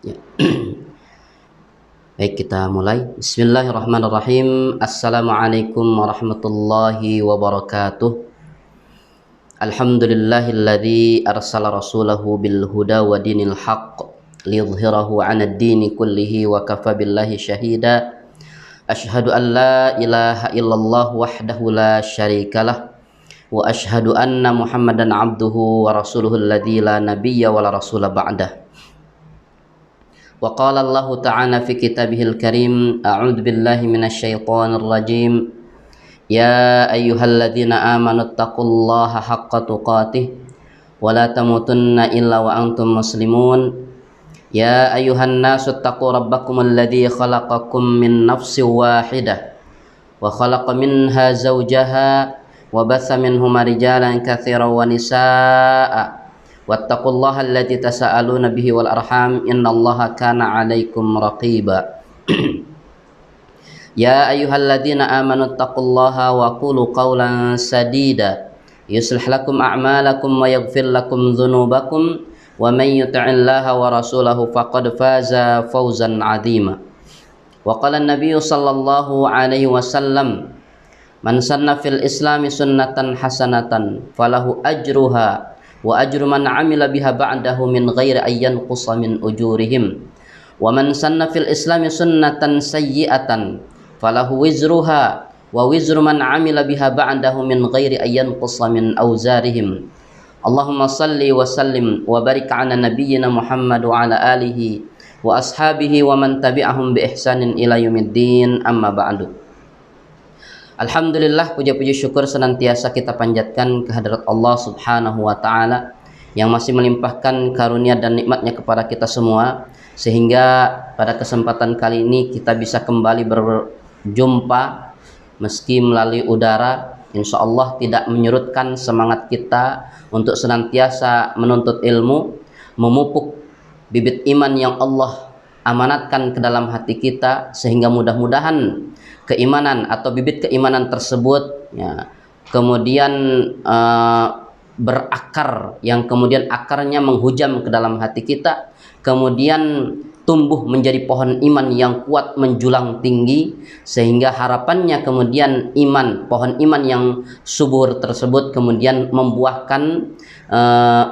Ya. Baik, kita mulai. Bismillahirrahmanirrahim. Assalamualaikum warahmatullahi wabarakatuh. Alhamdulillahilladzi arsala rasulahu bil huda wa dinil haqq liyudhhirahu 'alad dini kullihi wa kafa billahi syahida. Asyhadu an la ilaha illallah wahdahu la syarikalah wa asyhadu anna Muhammadan 'abduhu wa rasuluhu alladzi la nabiyya wa la rasula ba'dah. Wa qala Allah ta'ala fi kitabihil karim, a'udzu billahi minasy syaithanir rajim. Ya ayyuhalladzina amanu taqullaha haqqa tuqatih wa la tamutunna illa wa antum muslimun. Ya ayyuhan nasu taqu rabbakumul ladzi khalaqakum min nafsin wahidah wa khalaqa minha zawjaha wa batha minhuma rijalan katsiran wa nisaa'a. Wattaqullaha allati tasaaluna bihi wal arham innallaha kana 'alaikum raqiba. Ya ayyuhalladzina amanu taqullaha wa qulu qawlan sadida yuslih lakum a'malakum wa yaghfir lakum dhunubakum wa may yuti'illaha wa rasulahu faqad faza fawzan 'azima. Wa qala an-nabiyyu sallallahu alaihi wasallam, man sanna fil islami sunnatan hasanatan falahu ajruha wa ajru man amila biha ba'dahu min ghairi ayyan qusa min ujurihim wa man sanna fil islami sunnatan sayyi'atan falahu wizruha wa wizru man amila biha ba'dahu min ghairi ayyan qusa min awzarihim. Allahumma salli wa sallim wa barik ala nabiyyina Muhammad wa ala alihi wa ashabihi wa man tabi'ahum bi ihsanin ila yaumiddin, amma ba'du. Alhamdulillah, puja-puji syukur senantiasa kita panjatkan kehadirat Allah Subhanahu wa Ta'ala yang masih melimpahkan karunia dan nikmatnya kepada kita semua, sehingga pada kesempatan kali ini kita bisa kembali berjumpa meski melalui udara. Insya Allah tidak menyurutkan semangat kita untuk senantiasa menuntut ilmu, memupuk bibit iman yang Allah amanatkan ke dalam hati kita, sehingga mudah-mudahan keimanan atau bibit keimanan tersebut ya, kemudian berakar, yang kemudian akarnya menghujam ke dalam hati kita, kemudian tumbuh menjadi pohon iman yang kuat menjulang tinggi, sehingga harapannya kemudian pohon iman yang subur tersebut kemudian membuahkan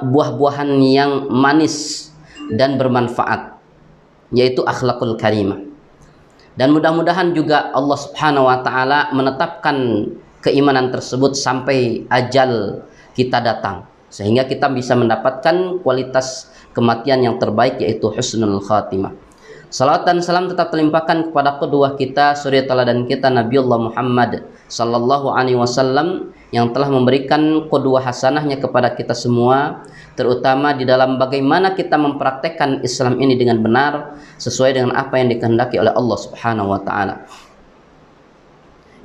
buah-buahan yang manis dan bermanfaat, yaitu akhlakul karimah. Dan mudah-mudahan juga Allah Subhanahu wa Ta'ala menetapkan keimanan tersebut sampai ajal kita datang, sehingga kita bisa mendapatkan kualitas kematian yang terbaik, yaitu husnul khatimah. Salawat dan salam tetap terlimpahkan kepada kedua kita, suri teladan kita, Nabiullah Muhammad sallallahu alaihi wasallam, yang telah memberikan qudwah hasanahnya kepada kita semua, terutama di dalam bagaimana kita mempraktekkan Islam ini dengan benar sesuai dengan apa yang dikehendaki oleh Allah Subhanahu wa Ta'ala.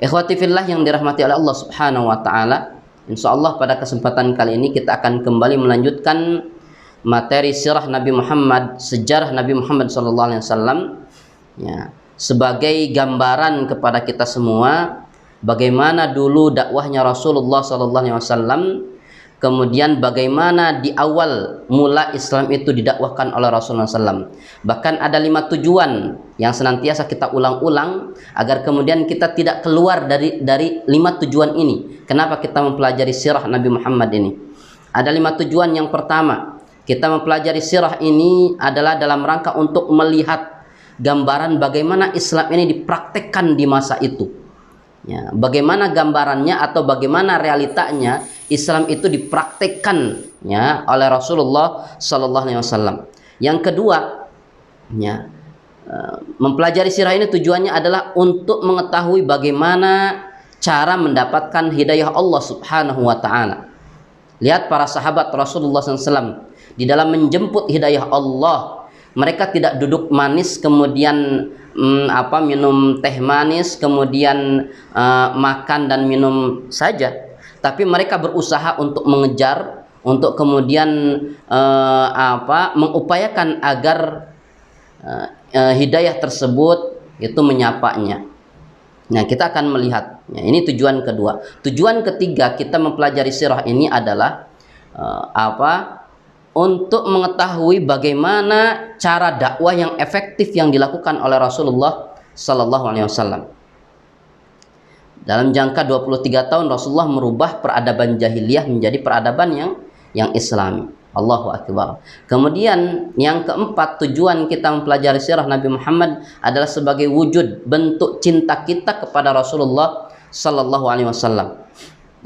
Ikhwati fillah yang dirahmati oleh Allah Subhanahu wa Ta'ala, insyaallah pada kesempatan kali ini kita akan kembali melanjutkan materi sirah Nabi Muhammad, sejarah Nabi Muhammad sallallahu alaihi wasallam ya, sebagai gambaran kepada kita semua bagaimana dulu dakwahnya Rasulullah sallallahu alaihi wasallam, kemudian bagaimana di awal mula Islam itu didakwahkan oleh Rasulullah SAW. Bahkan ada 5 tujuan yang senantiasa kita ulang-ulang agar kemudian kita tidak keluar dari 5 tujuan ini. Kenapa kita mempelajari sirah Nabi Muhammad ini? Ada 5 tujuan. Yang pertama, kita mempelajari sirah ini adalah dalam rangka untuk melihat gambaran bagaimana Islam ini dipraktekkan di masa itu. Ya, bagaimana gambarannya atau bagaimana realitanya Islam itu dipraktekkan ya oleh Rasulullah sallallahu alaihi wasallam. Yang kedua, ya, mempelajari sirah ini tujuannya adalah untuk mengetahui bagaimana cara mendapatkan hidayah Allah Subhanahu wa Ta'ala. Lihat para sahabat Rasulullah SAW di dalam menjemput hidayah Allah, mereka tidak duduk manis kemudian minum teh manis kemudian makan dan minum saja, tapi mereka berusaha untuk mengejar, untuk kemudian mengupayakan agar hidayah tersebut itu menyapanya. Nah, kita akan melihat ya, ini tujuan kedua. Tujuan ketiga kita mempelajari sirah ini adalah untuk mengetahui bagaimana cara dakwah yang efektif yang dilakukan oleh Rasulullah Sallallahu Alaihi Wasallam. Dalam jangka 23 tahun Rasulullah merubah peradaban jahiliyah menjadi peradaban yang Islami. Allahu Akbar. Kemudian yang keempat, tujuan kita mempelajari sirah Nabi Muhammad adalah sebagai wujud bentuk cinta kita kepada Rasulullah Sallallahu Alaihi Wasallam.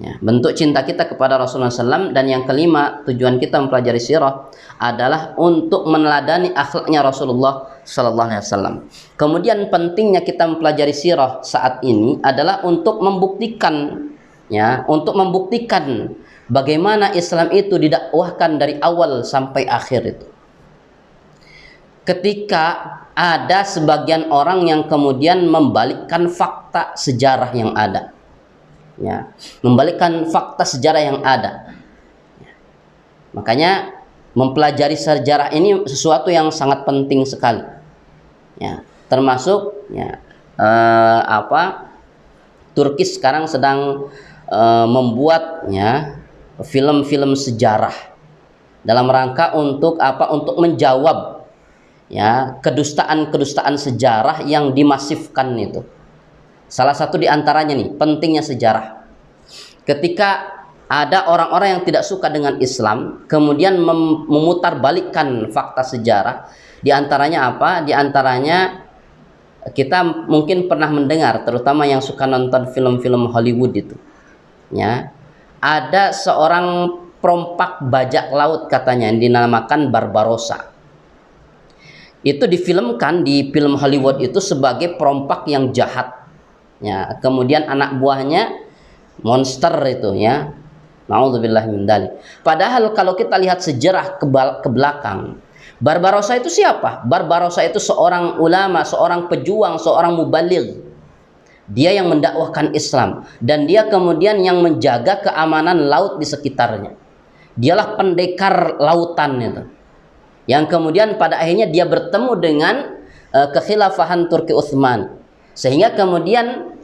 Ya, bentuk cinta kita kepada Rasulullah SAW. Dan yang kelima, tujuan kita mempelajari sirah adalah untuk meneladani akhlaknya Rasulullah Sallallahu Alaihi Wasallam. Kemudian pentingnya kita mempelajari sirah saat ini adalah untuk membuktikan, ya, untuk membuktikan bagaimana Islam itu didakwahkan dari awal sampai akhir itu. Ketika ada sebagian orang yang kemudian membalikkan fakta sejarah yang ada, ya, membalikkan fakta sejarah yang ada. Makanya mempelajari sejarah ini sesuatu yang sangat penting sekali. Ya, termasuk ya, Turki sekarang sedang membuat ya film-film sejarah dalam rangka untuk untuk menjawab ya kedustaan-kedustaan sejarah yang dimasifkan itu. Salah satu di antaranya nih, pentingnya sejarah. Ketika ada orang-orang yang tidak suka dengan Islam, kemudian memutarbalikkan fakta sejarah, di antaranya apa? Di antaranya kita mungkin pernah mendengar, terutama yang suka nonton film-film Hollywood itu. Ya, ada seorang perompak bajak laut katanya yang dinamakan Barbarossa. Itu difilmkan di film Hollywood itu sebagai perompak yang jahat. Ya, kemudian anak buahnya monster itu ya. Nauzubillah min dzalik. Padahal kalau kita lihat sejarah ke belakang, Barbarossa itu siapa? Barbarossa itu seorang ulama, seorang pejuang, seorang mubaligh. Dia yang mendakwahkan Islam dan dia kemudian yang menjaga keamanan laut di sekitarnya. Dialah pendekar lautan itu. Yang kemudian pada akhirnya dia bertemu dengan kekhilafahan Turki Utsman. Sehingga kemudian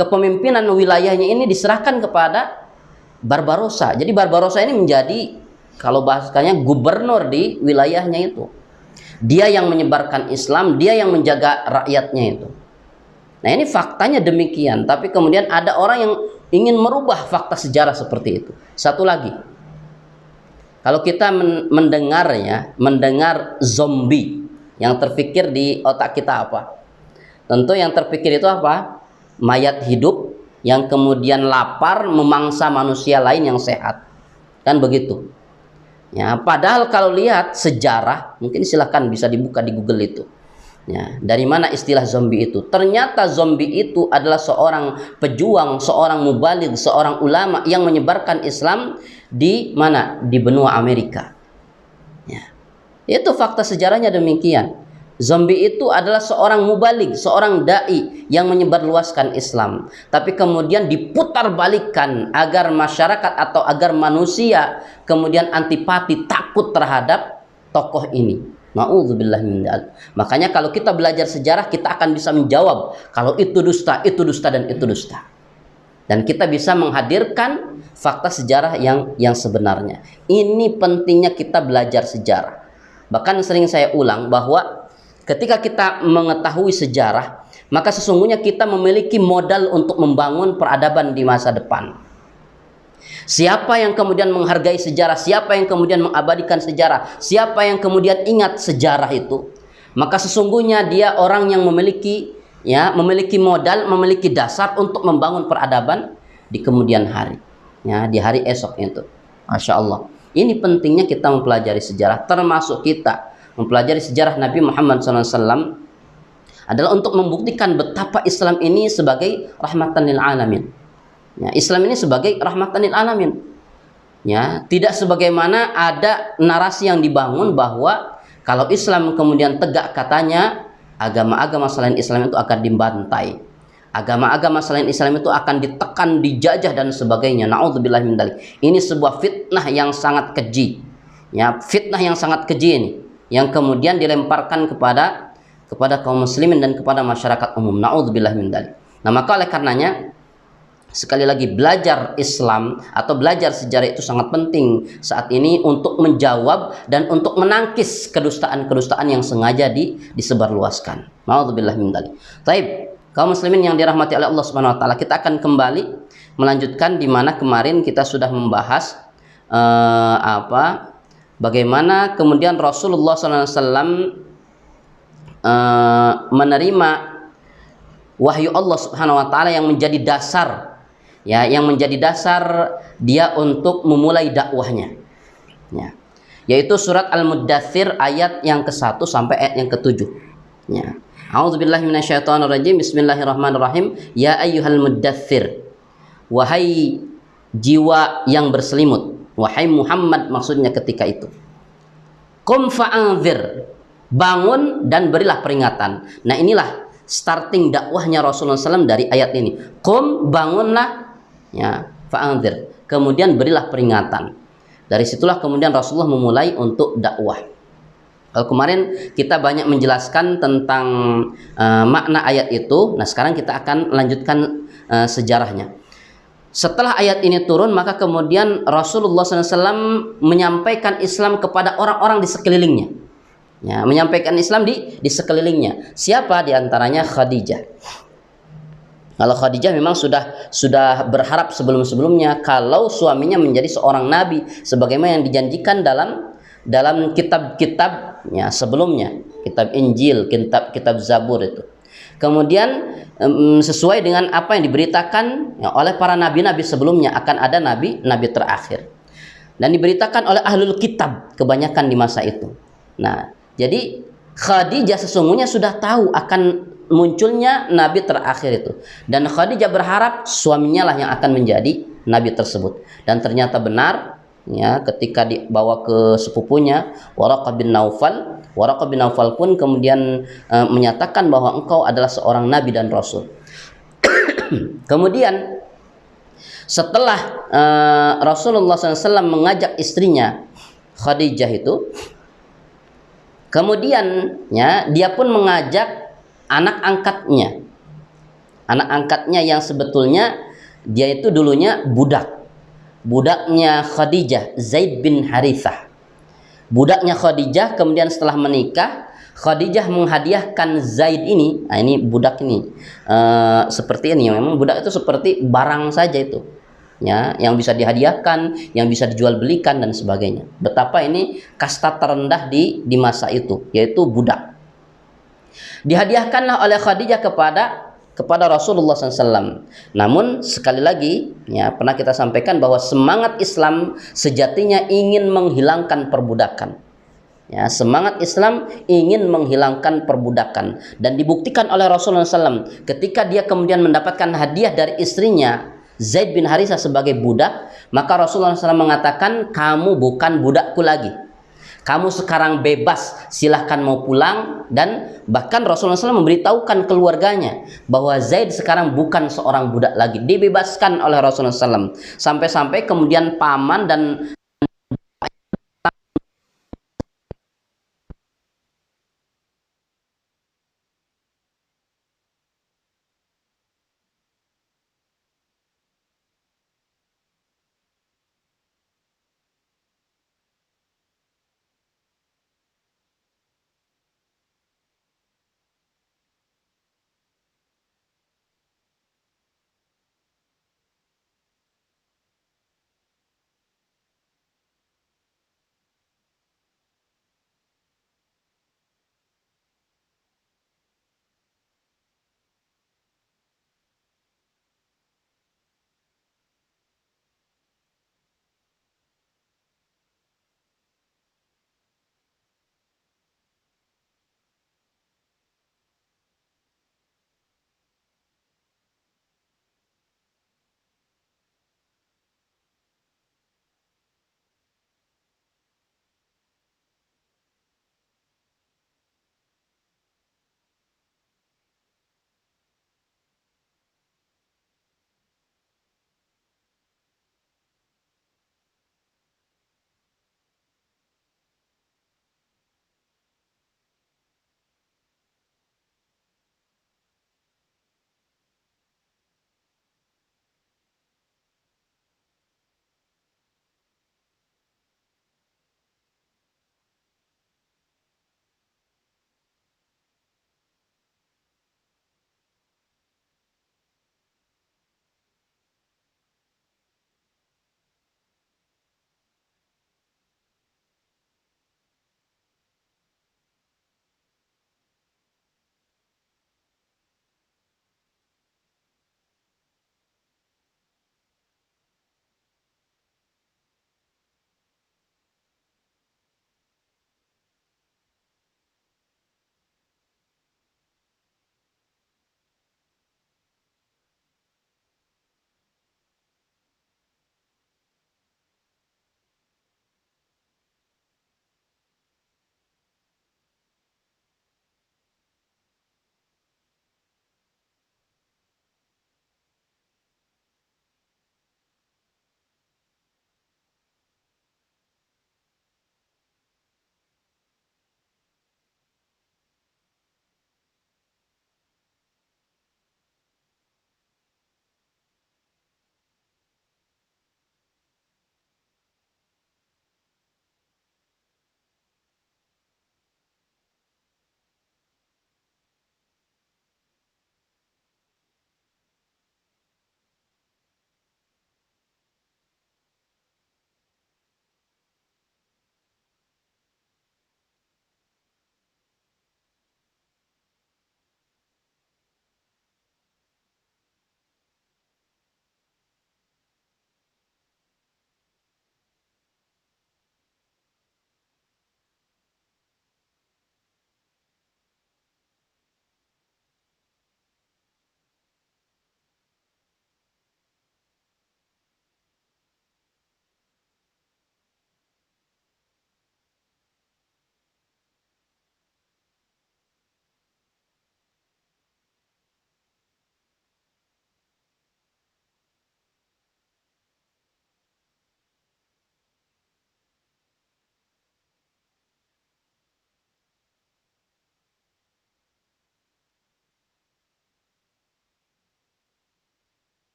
kepemimpinan wilayahnya ini diserahkan kepada Barbarossa. Jadi Barbarossa ini menjadi, kalau bahasanya, gubernur di wilayahnya itu. Dia yang menyebarkan Islam, dia yang menjaga rakyatnya itu. Nah, ini faktanya demikian. Tapi kemudian ada orang yang ingin merubah fakta sejarah seperti itu. Satu lagi, kalau kita mendengar zombie, yang terpikir di otak kita apa? Tentu yang terpikir itu apa? Mayat hidup yang kemudian lapar memangsa manusia lain yang sehat. Kan begitu. Ya, padahal kalau lihat sejarah, mungkin silahkan bisa dibuka di Google itu. Ya, dari mana istilah zombie itu? Ternyata zombie itu adalah seorang pejuang, seorang mubaligh, seorang ulama yang menyebarkan Islam di mana? Di benua Amerika. Ya. Itu fakta sejarahnya demikian. Zombie itu adalah seorang mubaligh, seorang dai yang menyebarluaskan Islam. Tapi kemudian diputarbalikkan agar masyarakat atau agar manusia kemudian antipati, takut terhadap tokoh ini. Na'udzubillah min dzalik. Makanya kalau kita belajar sejarah, kita akan bisa menjawab kalau itu dusta, dan itu dusta. Dan kita bisa menghadirkan fakta sejarah yang sebenarnya. Ini pentingnya kita belajar sejarah. Bahkan sering saya ulang bahwa ketika kita mengetahui sejarah, maka sesungguhnya kita memiliki modal untuk membangun peradaban di masa depan. Siapa yang kemudian menghargai sejarah, siapa yang kemudian mengabadikan sejarah, siapa yang kemudian ingat sejarah itu, maka sesungguhnya dia orang yang memiliki modal, memiliki dasar untuk membangun peradaban di kemudian hari, ya, di hari esok itu. Masya Allah. Ini pentingnya kita mempelajari sejarah, termasuk kita mempelajari sejarah Nabi Muhammad SAW adalah untuk membuktikan betapa Islam ini sebagai rahmatan lil alamin. Ya, Islam ini sebagai rahmatan lil alamin. Ya, tidak sebagaimana ada narasi yang dibangun bahwa kalau Islam kemudian tegak, katanya agama-agama selain Islam itu akan dibantai. Agama-agama selain Islam itu akan ditekan, dijajah dan sebagainya. Na'udzubillah min dzalik. Ini sebuah fitnah yang sangat keji. Ya, fitnah yang sangat keji ini yang kemudian dilemparkan kepada kaum muslimin dan kepada masyarakat umum. Na'udzubillah min dzalik. Nah, maka oleh karenanya Sekali lagi, belajar Islam atau belajar sejarah itu sangat penting saat ini untuk menjawab dan untuk menangkis kedustaan-kedustaan yang sengaja disebarluaskan. Ma'udzubillah min dzalik. Baik, kaum muslimin yang dirahmati oleh Allah Subhanahu wa taala, kita akan kembali melanjutkan di mana kemarin kita sudah membahas bagaimana kemudian Rasulullah SAW menerima wahyu Allah Subhanahu wa taala yang menjadi dasar, ya, yang menjadi dasar dia untuk memulai dakwahnya, ya, yaitu surat Al-Muddathir ayat yang ke-1 sampai ayat yang ke-7, ya. A'udzubillahi minasyaitonirrajim. Bismillahirrahmanirrahim. Ya ayyuhal muddathir, wahai jiwa yang berselimut, wahai Muhammad maksudnya ketika itu. Qum fa'anzir, bangun dan berilah peringatan. Nah, inilah starting dakwahnya Rasulullah SAW dari ayat ini. Qum, bangunlah, ya, fa'anzir, kemudian berilah peringatan. Dari situlah kemudian Rasulullah memulai untuk dakwah. Kalau kemarin kita banyak menjelaskan tentang makna ayat itu, nah sekarang kita akan lanjutkan sejarahnya. Setelah ayat ini turun, maka kemudian Rasulullah SAW menyampaikan Islam kepada orang-orang di sekelilingnya. Ya, menyampaikan Islam di sekelilingnya. Siapa diantaranya? Khadijah. Kalau Khadijah memang sudah berharap sebelum-sebelumnya kalau suaminya menjadi seorang nabi, sebagaimana yang dijanjikan dalam kitab-kitab, ya, sebelumnya, kitab Injil, kitab Zabur itu. Kemudian sesuai dengan apa yang diberitakan, ya, oleh para nabi-nabi sebelumnya akan ada nabi terakhir, dan diberitakan oleh ahlul kitab kebanyakan di masa itu. Nah, jadi Khadijah sesungguhnya sudah tahu akan munculnya nabi terakhir itu, dan Khadijah berharap suaminya lah yang akan menjadi nabi tersebut. Dan ternyata benar, ya, ketika dibawa ke sepupunya Waraqah bin Naufal pun kemudian menyatakan bahwa engkau adalah seorang nabi dan rasul. Kemudian setelah Rasulullah SAW mengajak istrinya Khadijah itu, kemudian, ya, dia pun mengajak anak angkatnya yang sebetulnya dia itu dulunya budaknya Khadijah, Zaid bin Harithah. Budaknya Khadijah, kemudian setelah menikah, Khadijah menghadiahkan Zaid ini, nah ini budak ini, seperti ini, memang budak itu seperti barang saja itu, ya, yang bisa dihadiahkan, yang bisa dijual belikan dan sebagainya. Betapa ini kasta terendah di masa itu, yaitu budak. Dihadiahkanlah oleh Khadijah kepada Rasulullah SAW. Namun sekali lagi, ya, pernah kita sampaikan bahwa semangat Islam sejatinya ingin menghilangkan perbudakan. Ya, semangat Islam ingin menghilangkan perbudakan, dan dibuktikan oleh Rasulullah SAW ketika dia kemudian mendapatkan hadiah dari istrinya Zaid bin Harithah sebagai budak, maka Rasulullah SAW mengatakan, kamu bukan budakku lagi, kamu sekarang bebas, silahkan mau pulang. Dan bahkan Rasulullah SAW memberitahukan keluarganya bahwa Zaid sekarang bukan seorang budak lagi, dibebaskan oleh Rasulullah SAW. Sampai-sampai kemudian paman dan